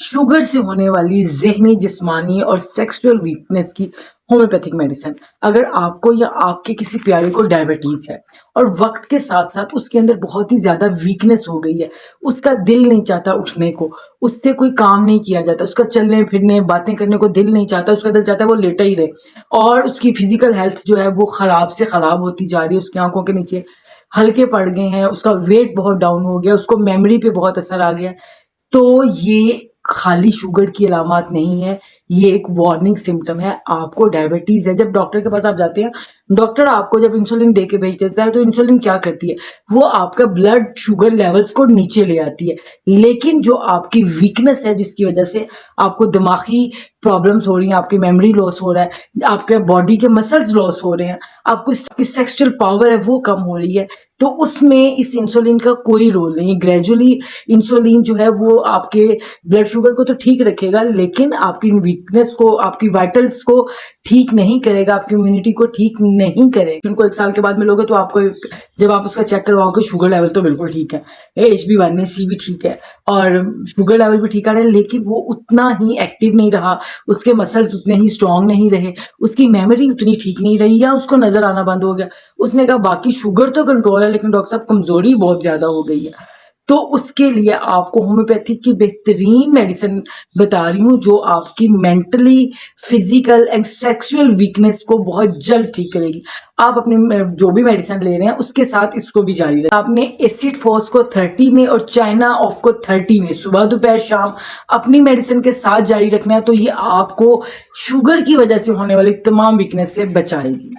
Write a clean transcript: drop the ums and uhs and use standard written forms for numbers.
Sugar से होने वाली ज़हनी, जिस्मानी और सेक्सुअल वीकनेस की होम्योपैथिक मेडिसिन। अगर आपको या आपके किसी प्यारे को डायबिटीज़ है और वक़्त के साथ-साथ उसके अंदर बहुत ही ज़्यादा वीकनेस हो गई है, उसका दिल नहीं चाहता उठने को, उससे कोई काम नहीं किया जाता, उसका चलने-फिरने, बातें करने को दिल नहीं चाहता, उसका दिल चाहता है वो लेटा ही रहे और उसकी फ़िज़िकल हेल्थ जो है वो ख़राब से ख़राब होती जा रही है, उसकी आँखों के नीचे हल्के पड़ गए हैं, उसका वेट बहुत डाउन हो गया, उसको मेमोरी पे बहुत असर आ गया है। तो ये खाली शुगर की अलामत नहीं है, ये एक वार्निंग सिम्पटम है, आपको डायबिटीज़ है। जब डॉक्टर के पास आप जाते हैं, डॉक्टर आपको जब इंसुलिन दे के भेज देता है, तो इंसुलिन क्या करती है? वो आपका ब्लड शुगर लेवल्स को नीचे ले आती है। लेकिन जो आपकी वीकनेस है, जिसकी वजह से आपको दिमागी प्रॉब्लम्स हो रही हैं, आपकी मेमोरी लॉस हो रहा है, आपके बॉडी के मसल्स लॉस हो रहे हैं, आपको सेक्सुअल पावर है, वो कम हो रही है, तो उसमें इस इंसुलिन का कोई रोल नहीं है। ग्रेजुअली इंसुलिन जो है वो आपके ब्लड शुगर को तो ठीक रखेगा, लेकिन आपकी वीकनेस को, आपकी वाइटल्स को ठीक नहीं करेगा, आपकी इम्यूनिटी को ठीक नहीं करेगा। उनको 1 साल के बाद मिलोगे तो आपको जब आप उसका चेक करवाओगे, शुगर लेवल तो बिल्कुल ठीक है, HbA1c भी ठीक है और शुगर लेवल भी ठीक आ रहा है, लेकिन वो उतना ही एक्टिव नहीं रहा, उसके मसल्स उतने ही स्ट्रांग नहीं रहे, उसकी मेमोरी उतनी ठीक नहीं रही या उसको नजर आना बंद हो गया। उसने कहा बाकी शुगर तो कंट्रोल है, लेकिन डॉक्टर साहब कमजोरी बहुत ज्यादा हो गई है। तो उसके लिए आपको होम्योपैथिक की बेहतरीन मेडिसिन बता रही हूँ, जो आपकी mentally, physical and sexual weakness को बहुत जल्द ठीक करेगी। आप अपने जो भी मेडिसिन ले रहे हैं उसके साथ इसको भी जारी रखें। आपने एसिड फोर्स को 30 में और चाइना ऑफ को 30 में सुबह दोपहर शाम अपनी मेडिसिन के साथ जारी रखना है, तो ये आपको शुगर की वजह से होने वाली तमाम वीकनेस से बचाएगी।